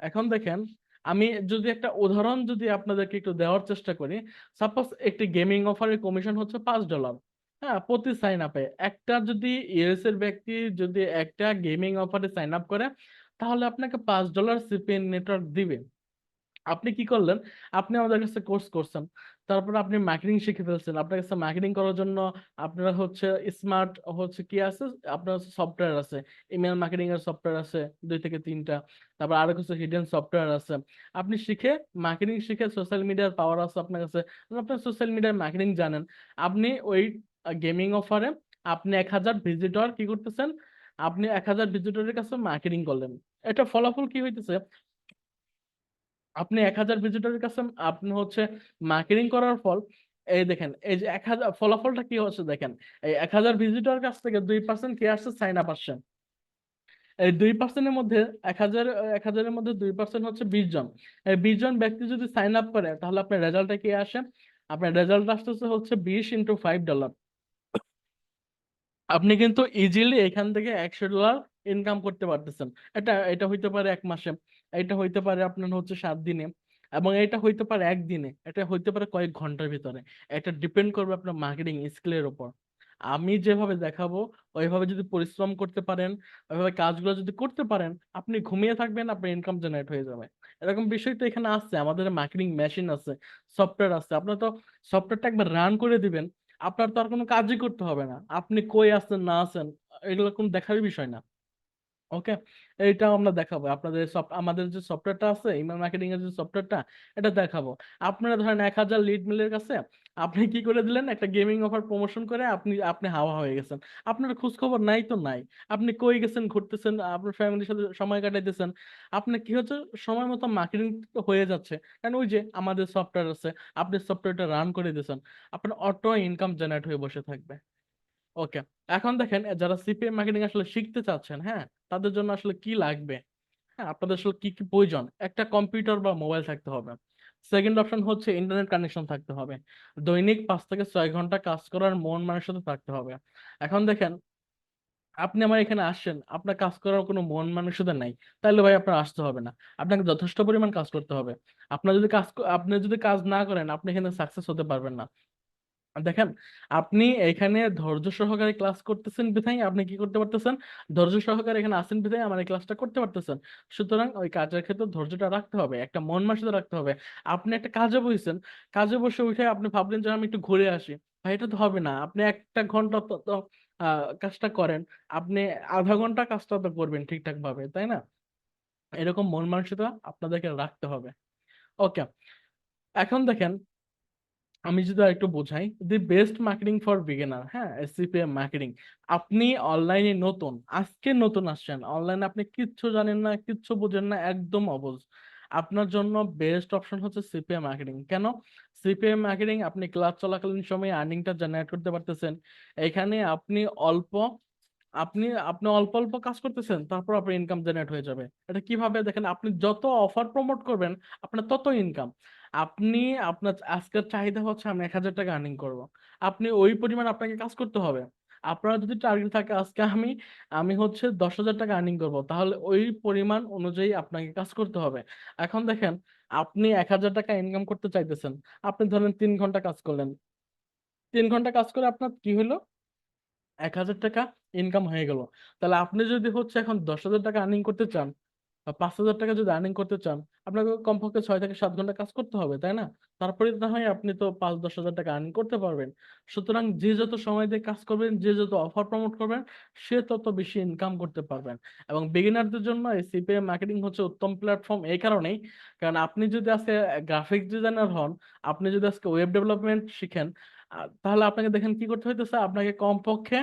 এখন দেখেন আমি যদি একটা উদাহরণ যদি আপনাদেরকে একটু দেওয়ার চেষ্টা করি। সাপোজ একটি গেমিং অফারের কমিশন হচ্ছে $5। হ্যাঁ, প্রতি সাইন আপে একটা যদি ইউএস এর ব্যক্তি যদি একটা গেমিং অফারে সাইন আপ করে, তাহলে আপনাকে $5 সিপিএন নেটওয়ার্ক দিবে। আপনি কি করলেন, আপনি আমাদের কাছে কোর্স করছেন, তারপর আপনি মার্কেটিং শিখে ফেলছেন। আপনার কাছে মার্কেটিং করার জন্য আপনার হচ্ছে স্মার্ট হচ্ছে কি আছে, আপনার সফটওয়্যার আছে, ইমেল মার্কেটিং এর সফটওয়্যার আছে 2 থেকে 3টা, তারপর আরো কিছু হিডেন সফটওয়্যার আছে। আপনি শিখে মার্কেটিং শিখে সোশ্যাল মিডিয়ার পাওয়ার আছে আপনার কাছে, আপনার সোশ্যাল মিডিয়ার মার্কেটিং জানেন। আপনি ওই গেমিং অফারে আপনি 1000 ভিজিটর কি করতেছেন, আপনি 1000 ভিজিটরের কাছে মার্কেটিং করলেন। এটা ফলাফল কি হইতেছে, আপনি 1000 ভিজিটরের কাছে আপনি হচ্ছে মার্কেটিং করার ফল, এই দেখেন এই যে 1000 ফলাফলটা কি হচ্ছে দেখেন, এই 1000 ভিজিটরের কাছ থেকে 2% কি আসছে, সাইন আপ আসছে। এই 2%-এর মধ্যে 1000-এর মধ্যে 2% হচ্ছে 20 জন। এই 20 জন ব্যক্তি যদি সাইন আপ করে, তাহলে আপনার রেজাল্টটা কি আসে, আপনার রেজাল্ট আসতেছে হচ্ছে 20 × $5। আপনি কিন্তু ইজিলি এখান থেকে $100 ইনকাম করতে পারতেছেন। এটা এটা হইতে পারে 1 মাসে, এটা হইতে পারে আপনার হচ্ছে 7 দিনে, এবং এটা হইতে পারে একদিনে, এটা হইতে পারে কয়েক ঘন্টার ভিতরে। এটা ডিপেন্ড করবে আপনার মার্কেটিং স্কিলের উপর। আমি যেভাবে দেখাবো ওইভাবে যদি পরিশ্রম করতে পারেন, ওইভাবে কাজগুলো যদি করতে পারেন, আপনি ঘুমিয়ে থাকবেন, আপনার ইনকাম জেনারেট হয়ে যাবে। এরকম বিষয় তো এখানে আছে, আমাদের মার্কেটিং মেশিন আছে, সফটওয়্যার আছে। আপনার তো সফটওয়্যারটা একবার রান করে দিবেন, আপনার তো আর কোনো কাজই করতে হবে না, আপনি কই আছেন না আছেন এগুলো কোনো দেখার বিষয় না। ওকে, এইটাও আমরা দেখাবো আপনাদের আমাদের যে সফটওয়্যারটা আছে ইমেল মার্কেটিং এর যে সফটওয়্যারটা, এটা দেখাবো। আপনারা ধরেন 1000 লিড মিলের কাছে আপনি কি করে দিলেন, একটা গেমিং অফার প্রমোশন করে আপনি আপনি হাওয়া হয়ে গেছেন। আপনার খোঁজ খবর নাই তো নাই, আপনি কই গেছেন, ঘুরতেছেন, আপনার ফ্যামিলির সাথে সময় কাটাইতেছেন, আপনার কি হচ্ছে, সময় মতো মার্কেটিং হয়ে যাচ্ছে, কারণ ওই যে আমাদের সফটওয়্যার আছে, আপনি সফটওয়্যারটা রান করে দিয়েছেন, আপনার অটো ইনকাম জেনারেট হয়ে বসে থাকবে। ওকে, এখন দেখেন যারা সিপিএম মার্কেটিং আসলে শিখতে চাচ্ছেন, হ্যাঁ, তাদের জন্য আসলে কি লাগবে। হ্যাঁ, আপনাদের আসলে কি কি প্রয়োজন? একটা কম্পিউটার বা মোবাইল থাকতে হবে। সেকেন্ড অপশন হচ্ছে ইন্টারনেট কানেকশন থাকতে হবে। দৈনিক 5 থেকে 6 ঘন্টা কাজ করার মন মানসিকতা থাকতে হবে। এখন দেখেন, আপনি আমার এখানে আসছেন, আপনার কাজ করার কোনো মন মানসিকতা নাই, তাহলে ভাই আপনার আসতে হবে না। আপনাকে যথেষ্ট পরিমাণ কাজ করতে হবে। আপনি যদি কাজ না করেন, আপনি এখানে সাকসেস হতে পারবেন না। দেখেন, আপনি এখানে ধৈর্য সহকারে ক্লাস করতেছেন বিধায় আপনি কি করতে পারতেছেন, ধৈর্য সহকারে এখানে আসেন বিধায় আমার এই ক্লাসটা করতে পারতেছেন। সুতরাং ওই কাজের ক্ষেত্রে ধৈর্যটা রাখতে হবে, একটা মন মানসিকতা রাখতে হবে। আপনি একটা কাজে বসেছেন, কাজে বসে উঠে আপনি ভাবলেন যে আমি একটু ঘুরে আসি, ভাই এটা তো হবে না। আপনি 1 ঘন্টা তো কাজটা করেন, আপনি আধা ঘন্টা কাজটা তো করবেন ঠিকঠাক ভাবে, তাই না? এরকম মন মানসিকতা আপনাদেরকে রাখতে হবে। ওকে, এখন দেখেন, আমি যদি একটু বোঝাই, the best marketing for beginner, হ্যাঁ, সিপিএম মার্কেটিং। আপনি অনলাইনে নতুন, আজকে নতুন আসছেন অনলাইনে, আপনি কিচ্ছু জানেন না, কিচ্ছু বুঝেন না, একদম অবুঝ, আপনার জন্য বেস্ট অপশন হচ্ছে সিপিএম মার্কেটিং। কেন? সিপিএম মার্কেটিং আপনি ক্লাস চলাকালীন সময়ে আর্নিংটা জেনারেট করতে পারতেছেন। এখানে অল্প আপনি আপনি অল্প অল্প কাজ করতেছেন, তারপর আপনার ইনকাম জেনারেট হয়ে যাবে। এটা কিভাবে দেখেন, আপনি যত অফার প্রমোট করবেন আপনার তত ইনকাম। আপনি আপনার আজকের চাহিদা হচ্ছে আমি 1,000 টাকা আর্নিং করব, আপনি ওই পরিমাণ আপনাকে কাজ করতে হবে। আপনার যদি টার্গেট থাকে আজকে আমি আমি হচ্ছে 10,000 টাকা আর্নিং করব, তাহলে ওই পরিমাণ অনুযায়ী আপনাকে কাজ করতে হবে। এখন দেখেন, আপনি 1,000 টাকা ইনকাম করতে চাইতেছেন, আপনি ধরেন 3 ঘন্টা কাজ করলেন, 3 ঘন্টা কাজ করে আপনার কি হলো, 1,000 টাকা ইনকাম হয়ে গেল। তাহলে আপনি যদি হচ্ছে এখন 10,000 টাকা আর্নিং করতে চান, বা 5,000 টাকা যদি আর্নিং করতে চান, আপনাকে কমপক্ষে 6 থেকে 7 ঘন্টা কাজ করতে হবে, তাই না? তারপরে না হয় আপনি তো 5-10 হাজার টাকা আর্নিং করতে পারবেন। সুতরাং যে যত সময় দিয়ে কাজ করবেন, যে যত অফার প্রমোট করবেন, সে তত বেশি ইনকাম করতে পারবেন। এবং বিগিনারদের জন্য এই সিপিএম মার্কেটিং হচ্ছে উত্তম প্ল্যাটফর্ম এই কারণেই, কারণ আপনি যদি আজকে গ্রাফিক ডিজাইনার হন, আপনি যদি আজকে ওয়েব ডেভেলপমেন্ট শিখেন, তাহলে আপনাকে দেখেন কি করতে হইতেছে, আপনাকে কমপক্ষে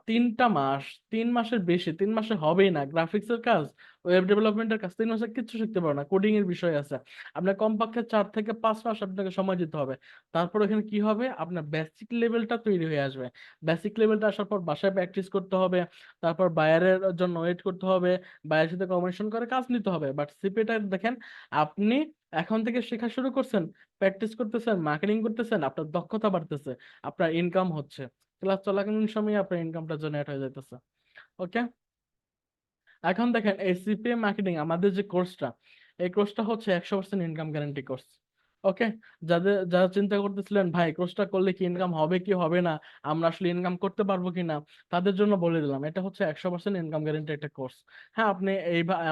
3টা মাস, 3 মাসের বেশি, 3 মাসে হবেই না গ্রাফিক্স এর কাজ, ওয়েব ডেভেলপমেন্টের কাজ 3 মাসে কিচ্ছু শিখতে পারো না, কোডিং এর বিষয় আছে। আপনার কমপক্ষে 4 থেকে 5 মাস আপনাকে সময় দিতে হবে। তারপর এখানে কি হবে, আপনার বেসিক লেভেলটা তৈরি হয়ে আসবে। বেসিক লেভেলটা আসার পর বাসায় প্র্যাকটিস করতে হবে, তারপর বায়ারের জন্য ওয়েট করতে হবে, বায়ারের সাথে কমিশন করে কাজ নিতে হবে। বাট সিপিটা দেখেন, আপনি এখন থেকে শেখা শুরু করছেন, প্র্যাকটিস করতেছেন, মার্কেটিং করতেছেন, আপনার দক্ষতা বাড়তেছে, আপনার ইনকাম হচ্ছে, ক্লাস চলাকালীন সময়ে আপনার ইনকামটা জেনারেট হয়ে যাইতেছে। ওকে, এখন দেখেন এই সিপিএম মার্কেটিং আমাদের যে কোর্সটা, এই কোর্সটা হচ্ছে 100% ইনকাম গ্যারান্টি কোর্স। ওকে, যারা চিন্তা করতেছিলেন ভাই কোর্সটা করলে কি ইনকাম হবে কি হবে না, আমরা আসলে ইনকাম করতে পারবো কি না, তাদের জন্য বলে দিলাম এটা হচ্ছে 100% ইনকাম গ্যারান্টি একটা কোর্স। হ্যাঁ, আপনি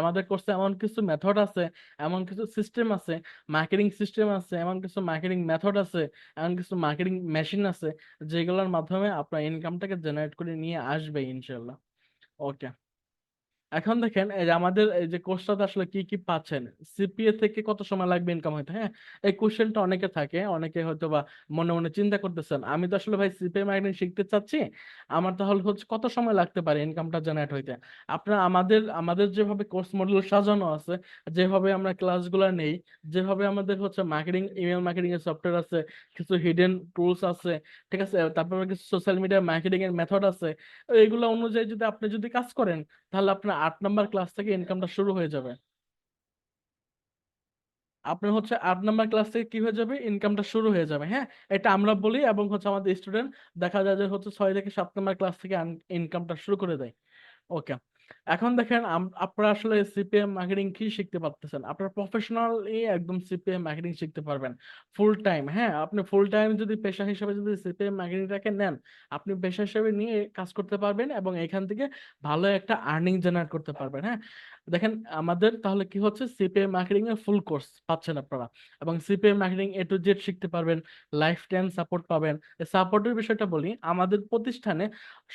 আমাদের কোর্সে এমন কিছু মেথড আছে, এমন কিছু সিস্টেম আছে, মার্কেটিং সিস্টেম আছে, এমন কিছু মার্কেটিং মেথড আছে, এমন কিছু মার্কেটিং মেশিন আছে, যেগুলোর মাধ্যমে আপনার ইনকামটাকে জেনারেট করে নিয়ে আসবে ইনশাল্লাহ। ওকে, এখন দেখেন এই যে আমাদের এই যে কোর্সটাতে আসলে কি কি পাচ্ছেন, সিপিএ থেকে কত সময় লাগবে ইনকাম হইতে, হ্যাঁ, এই কোশ্চেনটা অনেকে থাকে, অনেকে হয়তো বা মনে মনে চিন্তা করতেছেন, আমি তো আসলে ভাই সিপিএ মার্কেটিং শিখতে চাচ্ছি, আমার তাহলে হচ্ছে কত সময় লাগতে পারে ইনকামটা জেনারেট হইতে। আপনার আমাদের আমাদের যেভাবে কোর্স মডিউল সাজানো আছে, যেভাবে আমরা ক্লাসগুলো নেই, যেভাবে আমাদের হচ্ছে মার্কেটিং, ইমেল মার্কেটিং এর সফটওয়্যার আছে, কিছু হিডেন টুলস আছে, ঠিক আছে, তারপরে কিছু সোশ্যাল মিডিয়া মার্কেটিং এর মেথড আছে, এইগুলো অনুযায়ী যদি আপনি যদি কাজ করেন, তাহলে আপনার 8 নাম্বার ক্লাস থেকে ইনকামটা শুরু হয়ে যাবে। আপনার হচ্ছে 8 নাম্বার ক্লাস থেকে কি হয়ে যাবে, ইনকামটা শুরু হয়ে যাবে। হ্যাঁ, এটা আমরা বলি এবং হচ্ছে আমাদের স্টুডেন্ট দেখা যায় যে হচ্ছে 6 থেকে 7 নাম্বার ক্লাস থেকে ইনকামটা শুরু করে দেয়। ওকে, এখন দেখেন আপনারা আসলে সিপিএম মার্কেটিং কি শিখতে পারতেছেন, আপনার প্রফেশনালি একদম সিপিএম মার্কেটিং শিখতে পারবেন ফুল টাইম। হ্যাঁ, আপনি ফুল টাইম যদি পেশা হিসেবে যদি সিপিএম মার্কেটিংটাকে নেন, আপনি পেশা হিসেবে নিয়ে কাজ করতে পারবেন এবং এখান থেকে ভালো একটা আর্নিং জেনারেট করতে পারবেন। হ্যাঁ, দেখেন আমাদের তাহলে কি হচ্ছে, সিপিএম মার্কেটিং এর ফুল কোর্স পাচ্ছেন আপনারা, এবং CPM marketing A to Z শিখতে পারবেন, লাইফ টাইম সাপোর্ট পাবেন। সাপোর্টের বিষয়টা বলি, আমাদের প্রতিষ্ঠানে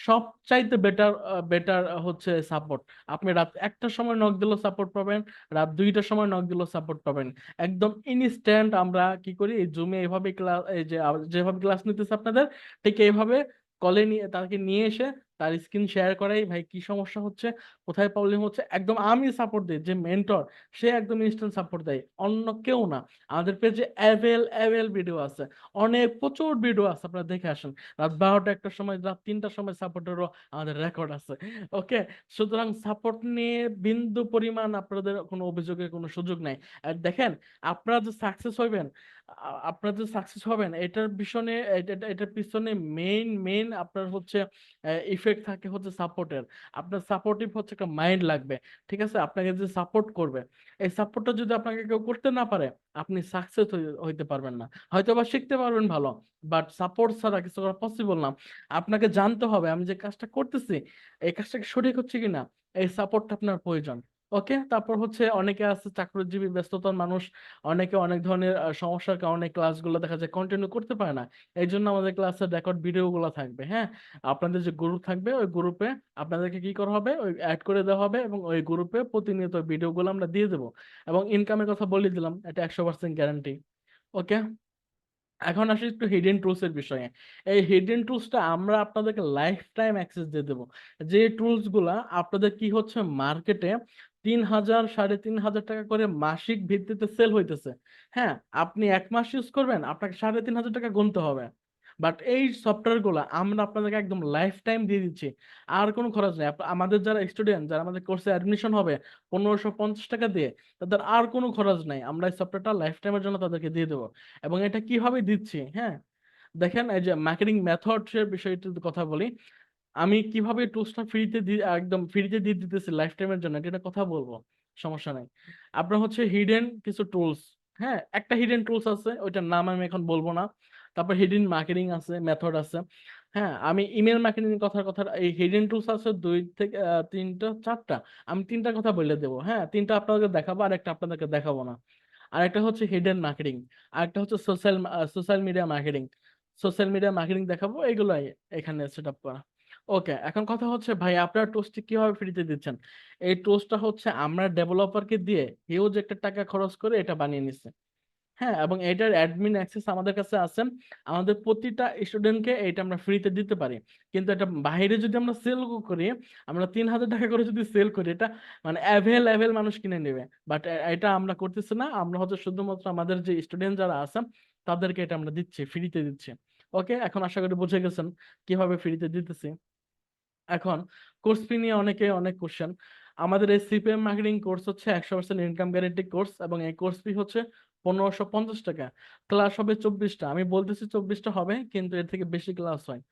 সবচাইতে বেটার বেটার হচ্ছে সাপোর্ট। আপনি রাত 1টার সময় নক দিলেও সাপোর্ট পাবেন, রাত 2টার সময় নক দিলেও সাপোর্ট পাবেন, একদম ইনস্ট্যান্ট। আমরা কি করি, এই জুমে এইভাবে ক্লাস, এই যে যেভাবে ক্লাস নিতেছে আপনাদের, ঠিক এইভাবে কলে নিয়ে তাকে নিয়ে এসে তার স্ক্রিন শেয়ার করাই ভাই কি সমস্যা হচ্ছে, কোথায় প্রবলেম হচ্ছে, একদম আমি সাপোর্ট দিই, যে মেন্টর সে একদম ইনস্ট্যান্ট সাপোর্ট দেয়, অন্য কেউ না। আমাদের পেজে অ্যাভেল ভিডিও আছে, অনেক প্রচুর ভিডিও আছে, আপনারা দেখে আসেন। রাত 12টা একটার সময়, রাত 3টার সময় সাপোর্টেরও আমাদের রেকর্ড আছে। ওকে, সুতরাং সাপোর্ট নিয়ে বিন্দু পরিমাণ আপনাদের কোনো অভিযোগের কোনো সুযোগ নাই। আর দেখেন, আপনারা যে সাকসেস হইবেন, আপনারা যে সাকসেস হবেন, এটার পিছনে এটার পিছনে মেইন আপনার হচ্ছে ইফেক্ট থাকে হচ্ছে সাপোর্টের। আপনার সাপোর্টিভ হচ্ছে একটা মাইন্ড লাগবে, ঠিক আছে? আপনাকে যে সাপোর্ট করবে, এই সাপোর্টটা যদি আপনাকে কেউ করতে না পারে, আপনি সাকসেস হইতে পারবেন না। হয়তো বা শিখতে পারবেন ভালো, বাট সাপোর্ট ছাড়া কিছু করা পসিবল না। আপনাকে জানতে হবে আমি যে কাজটা করতেছি, এই কাজটা কি সঠিক হচ্ছে কিনা, এই সাপোর্টটা আপনার প্রয়োজন। ওকে, তারপর হচ্ছে অনেকে আছে চাকরিজীবী ব্যস্ততার মানুষ, অনেকে অনেক ধরনের সমস্যার কারণে ক্লাসগুলো দেখা যায় কন্টিনিউ করতে পারে না। এই জন্য আমাদের ক্লাসের রেকর্ড ভিডিওগুলো থাকবে, হ্যাঁ। আপনাদের যে গ্রুপ থাকবে, ওই গ্রুপে আপনাদেরকে কি করা হবে, ওই অ্যাড করে দেওয়া হবে, এবং ওই গ্রুপে প্রতিনিয়ত ভিডিওগুলো আমরা দিয়ে দেবো। এবং ইনকামের কথা বলে দিলাম, এটা 100% গ্যারান্টি। ওকে, এখন আসি একটু হিডেন টুলস এর বিষয়ে। এই হিডেন টুলসটা আমরা আপনাদেরকে লাইফ টাইম অ্যাক্সেস দিয়ে দেবো। যে টুলস গুলা আপনাদের কি হচ্ছে, মার্কেটে 3,000 3,500 টাকা করে মাসিক ভিত্তিতে সেল হইতেছে। হ্যাঁ, আপনি 1 মাস ইউজ করবেন, আপনাকে 3,500 টাকা গুনতে হবে। বাট এই সফটওয়্যার গুলা আমরা আপনাদেরকে একদম লাইফ টাইম দিয়ে দিচ্ছি, আর কোনো খরচ নেই। আমাদের যারা স্টুডেন্ট, যারা আমাদের কোর্সে অ্যাডমিশন হবে 1,550 টাকা দিয়ে, তাদের আর কোনো খরচ নাই, আমরা এই সফটওয়্যারটা লাইফ টাইমের জন্য তাদেরকে দিয়ে দেবো। এবং এটা কিভাবে দিচ্ছি, হ্যাঁ, দেখেন, এই যে মার্কেটিং মেথডস এর বিষয়টির কথা বলি, আমি কিভাবে টুলসটা ফ্রিতে একদম ফ্রিতে দিয়ে দিতেছি লাইফ টাইমের জন্য, এটা নিয়ে কথা বলবো, সমস্যা নাই। আপনার হচ্ছে হিডেন কিছু টুলস, হ্যাঁ, একটা হিডেন টুলস আছে, ওইটার নাম আমি এখন বলবো না। তারপর হিডেন মার্কেটিং আছে, মেথড আছে। হ্যাঁ, আমি ইমেল মার্কেটিং কথা এই হিডেন টুলস আছে 2 থেকে 3টা 4টা, আমি 3টার কথা বলে দেবো। হ্যাঁ, 3টা আপনাদেরকে দেখাবো, আর একটা আপনাদেরকে দেখাবো না। আর একটা হচ্ছে হিডেন মার্কেটিং, আর একটা হচ্ছে social media marketing. Social media marketing দেখাবো, এগুলাই এখানে সেট আপ করা। ওকে, এখন কথা হচ্ছে ভাই, আপনারা টোস্টটি কিভাবে ফ্রিতে দিচ্ছেন? এই টোস্টটা হচ্ছে আমরা ডেভেলপারকে দিয়ে হিউজ একটা টাকা খরচ করে এটা বানিয়ে নিচ্ছে। হ্যাঁ, এবং এটার অ্যাডমিন অ্যাক্সেস আমাদের কাছে আছে। আমাদের প্রতিটা স্টুডেন্টকে এটা আমরা ফ্রিতে দিতে পারি। কিন্তু এটা বাইরে যদি আমরা সেল করি, আমরা 3,000 টাকা করে যদি সেল করি, এটা মানে অ্যাভেল মানুষ কিনে নেবে। বাট এটা আমরা করতেছি না, আমরা হচ্ছে শুধুমাত্র আমাদের যে স্টুডেন্ট যারা আছে তাদেরকে এটা আমরা দিচ্ছি, ফ্রিতে দিচ্ছি। ওকে, এখন আশা করি বুঝে গেছেন কিভাবে ফ্রিতে দিতেছি। এখন কোর্স ফি নিয়ে অনেকে অনেক কোশ্চেন। আমাদের এই সিপিএম মার্কেটিং কোর্স হচ্ছে 100% ইনকাম গ্যারেন্টি কোর্স, এবং এই কোর্স ফি হচ্ছে 1,550 টাকা। ক্লাস হবে 24টা, আমি বলতেছি 24টা হবে, কিন্তু এর থেকে বেশি ক্লাস হয়।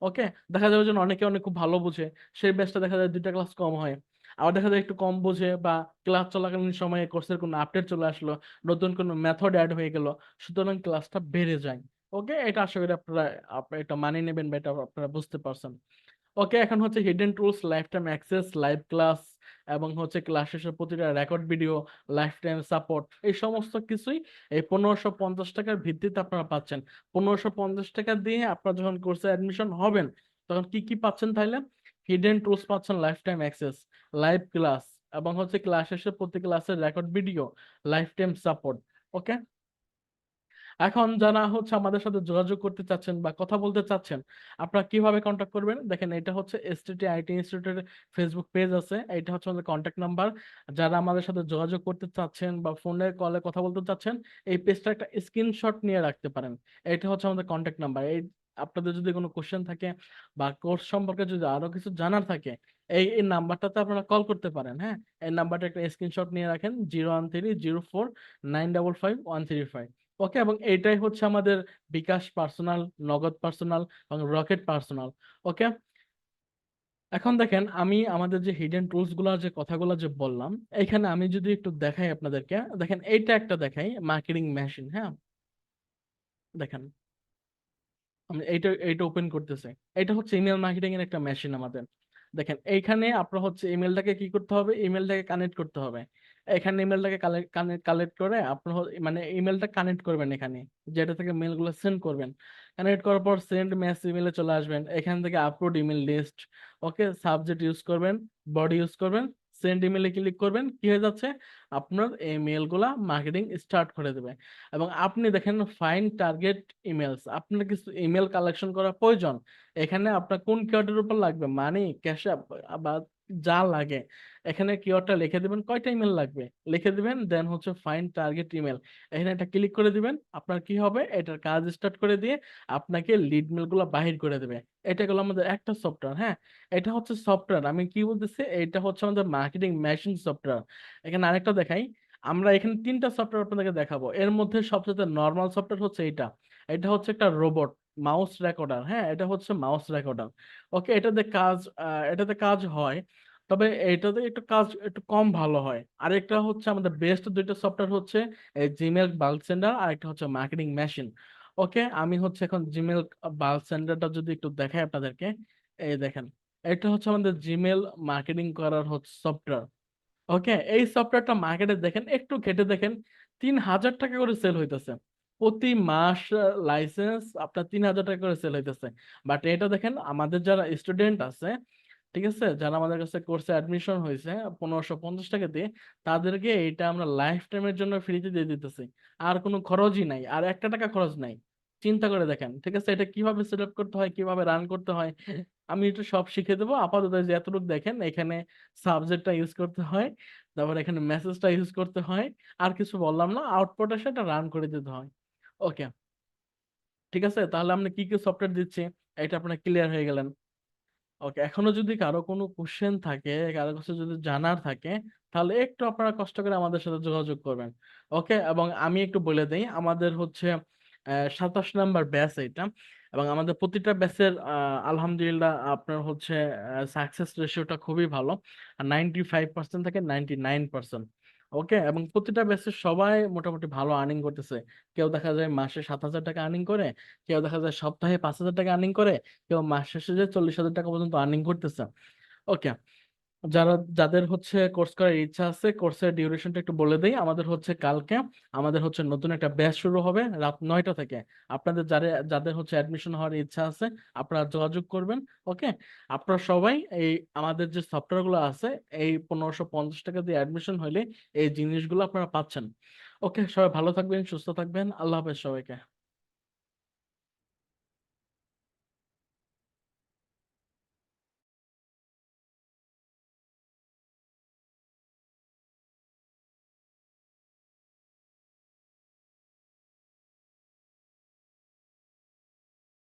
ওকে, দেখা যাবে যে অনেকে অনেক খুব ভালো বুঝে, সেই ব্যাচটা দেখা যায় 2টা ক্লাস কম হয়। আবার দেখা যায় একটু কম বুঝে, বা ক্লাস চলাকালীন সময়ে কোর্সের কোনো আপডেট চলে আসলো, নতুন কোনো মেথড অ্যাড হয়ে গেল, সুতরাং ক্লাসটা বেড়ে যায়। ওকে, এটা আশা করি আপনারা এটা মানিয়ে নেবেন, বা এটা আপনারা বুঝতে পারছেন। ওকে, এখন হচ্ছে hidden tools, life time access, live class, এবং হচ্ছে ক্লাস শেষে প্রতিটা record video, life time support, এই সমস্ত কিছুই এই 1,550 টাকার ভিত্তিতে আপনারা পাচ্ছেন। 1,550 টাকা দিয়ে আপনারা যখন কোর্সে অ্যাডমিশন হবেন, তখন কি কি পাচ্ছেন তাইলে? হিডেন টুলস পাচ্ছেন, life time access, live class, এবং হচ্ছে ক্লাস শেষে প্রতি ক্লাসের record video, life time support. Okay, এখন যারা হচ্ছে আমাদের সাথে যোগাযোগ করতে চাচ্ছেন বা কথা বলতে চাচ্ছেন, আপনারা কিভাবে কন্ট্যাক্ট করবেন? দেখেন, এটা হচ্ছে এসটিটি আইটি ইনস্টিটিউটের ফেসবুক পেজ আছে, এটা হচ্ছে আমাদের কন্ট্যাক্ট নাম্বার। যারা আমাদের সাথে যোগাযোগ করতে চাচ্ছেন বা ফোনে কলে কথা বলতে চাচ্ছেন, এই পেজটা একটা স্ক্রিনশট নিয়ে রাখতে পারেন। এটা হচ্ছে আমাদের কন্ট্যাক্ট নাম্বার। এই আপনাদের যদি কোনো কোশ্চেন থাকে বা কোর্স সম্পর্কে যদি আরো কিছু জানার থাকে, এই নাম্বারটাতে আপনারা কল করতে পারেন। হ্যাঁ, এই নাম্বারটা একটা স্ক্রিনশট নিয়ে রাখেন, 01304 955 135। ওকে, এবং এইটাই হচ্ছে আমাদের বিকাশ পার্সোনাল, নগদ পার্সোনাল, এবং রকেট পার্সোনাল। ওকে, এখন দেখেন, আমি আমাদের যে হিডেন টুলস গুলার যে কথাগুলো যে বললাম, এখানে আমি যদি একটু দেখাই আপনাদেরকে, দেখেন এইটা একটা দেখাই মার্কেটিং মেশিন। হ্যাঁ, দেখেন, আমি এইটা এইটা ওপেন করতেছে, এটা হচ্ছে ইমেল মার্কেটিং এর একটা মেশিন আমাদের। দেখেন, এইখানে আপনার হচ্ছে ইমেলটাকে কি করতে হবে, ইমেলটাকে কানেক্ট করতে হবে। এখানে ইমেলটাকে কালেক্ট করে আপনার মানে ইমেলটা কানেক্ট করবেন এখানে, যেটা থেকে মেলগুলো সেন্ড করবেন। কানেক্ট করার পর সেন্ড মেস ইমেলে চলে আসবেন, এখান থেকে আপলোড ইমেল লিস্ট। ওকে, সাবজেক্ট ইউজ করবেন, বডি ইউজ করবেন, সেন্ড ইমেলে ক্লিক করবেন, কি হয়ে যাচ্ছে, আপনার এই মেলগুলা মার্কেটিং স্টার্ট করে দেবে। এবং আপনি দেখেন ফাইন টার্গেট ইমেলস, আপনার কিছু ইমেল কালেকশন করা প্রয়োজন। এখানে আপনার কোন কিওয়ার্ডের উপর লাগবে, মানি, ক্যাশ অ্যাপ বা যা লাগে, এখানে কিওয়ার্ডটা লিখে দিবেন, কয়টা ইমেল লাগবে লিখে দিবেন, দেন হচ্ছে ফাইন টার্গেট ইমেল, এখানে একটা ক্লিক করে দিবেন। আপনার কি হবে, এটার কাজ স্টার্ট করে দিয়ে আপনাকে লিড মেল গুলো বাহির করে দেবে। এটা হলো আমাদের একটা সফটওয়্যার। হ্যাঁ, এটা হচ্ছে সফটওয়্যার, আমি কি বলতেছি, এটা হচ্ছে আমাদের মার্কেটিং মেশিন সফটওয়্যার। এখানে আরেকটা দেখাই, আমরা এখানে তিনটা সফটওয়্যার আপনাদেরকে দেখাবো, এর মধ্যে সবচেয়ে নর্মাল সফটওয়্যার হচ্ছে এটা। এটা হচ্ছে একটা রোবট মাউস রেকর্ডার। হ্যাঁ, এটা হচ্ছে মাউস রেকর্ডার। ওকে, এটাতে কাজ হয়, তবে এটাতে একটু কাজ একটু কম ভালো হয়। আরেকটা হচ্ছে আমাদের বেস্ট দুইটা সফটওয়্যার হচ্ছে এই জিমেল বাল্ক সেন্ডার, আর একটা হচ্ছে মার্কেটিং মেশিন। ওকে, আমি হচ্ছে এখন জিমেল বাল্ক সেন্ডারটা যদি একটু দেখাই আপনাদেরকে, এই দেখেন, এটা হচ্ছে আমাদের জিমেল মার্কেটিং করার হচ্ছে সফটওয়্যার। ওকে, এই সফটওয়্যারটা মার্কেটে দেখেন, একটু ঘেটে দেখেন, 3,000 টাকা করে সেল হইতেছে প্রতি মাস। লাইসেন্স আপনার 3,000 টাকা করে সেল হইতেছে। বাট এটা দেখেন, আমাদের যারা স্টুডেন্ট আছে, ঠিক আছে, যারা আমাদের কাছে কোর্সে অ্যাডমিশন হয়েছে 1,550 টাকা দিয়ে, তাদেরকে এটা আমরা লাইফ টাইমের জন্য ফ্রিতে দিয়ে দিতেছি। আর কোনো খরচই নাই, আর একটা টাকা খরচ নাই। চিন্তা করে দেখেন, ঠিক আছে, এটা কিভাবে সেট আপ করতে হয়, কিভাবে রান করতে হয়, আমি এটা সব শিখে দেবো। আপাতত যে এতটুকু দেখেন, এখানে সাবজেক্টটা ইউজ করতে হয়, তারপর এখানে মেসেজটা ইউজ করতে হয়, আর কিছু বললাম না, আউটপুট আসে এটা রান করে দিতে হয়। ওকে, ঠিক আছে, তাহলে আমরা কি কি সফটওয়্যার দিচ্ছি, এটা আপনার ক্লিয়ার হয়ে গেলেন। ওকে, এখনো যদি কারো কোনো কোশ্চেন থাকে, কারো কাছে যদি জানার থাকে, তাহলে একটু আপনারা কষ্ট করে আমাদের সাথে যোগাযোগ করবেন। ওকে, এবং আমি একটু বলে দেই, আমাদের হচ্ছে 27 নম্বর ব্যাচ এটা, এবং আমাদের প্রতিটা ব্যাচের আলহামদুলিল্লাহ আপনার হচ্ছে সাকসেস রেশিওটা খুবই ভালো, 95% থেকে 99%। ওকে, এবং প্রতিটা ব্যাচের সবাই মোটামুটি ভালো আর্নিং করতেছে। কেউ দেখা যায় মাসে 7,000 টাকা আর্নিং করে, কেউ দেখা যায় সপ্তাহে 5,000 টাকা আর্নিং করে, কেউ মাস শেষে যে 40,000 টাকা পর্যন্ত আর্নিং করতেছে। ওকে, যাদের হচ্ছে কোর্স করার ইচ্ছা আছে, কোর্সের ডিউরেশনটা একটু বলে দেই। আমাদের হচ্ছে নতুন একটা ব্যাচ শুরু হবে রাত 9টা থেকে। আপনাদের যাদের হচ্ছে অ্যাডমিশন হওয়ার ইচ্ছা আছে, আপনারা যোগাযোগ করবেন। ওকে, আপনারা সবাই এই আমাদের যে সফটওয়্যার গুলো আছে, এই 1,550 টাকা দিয়ে অ্যাডমিশন হইলে এই জিনিসগুলো আপনারা পাচ্ছেন। ওকে, সবাই ভালো থাকবেন, সুস্থ থাকবেন, আল্লাহ হাফেজ সবাইকে।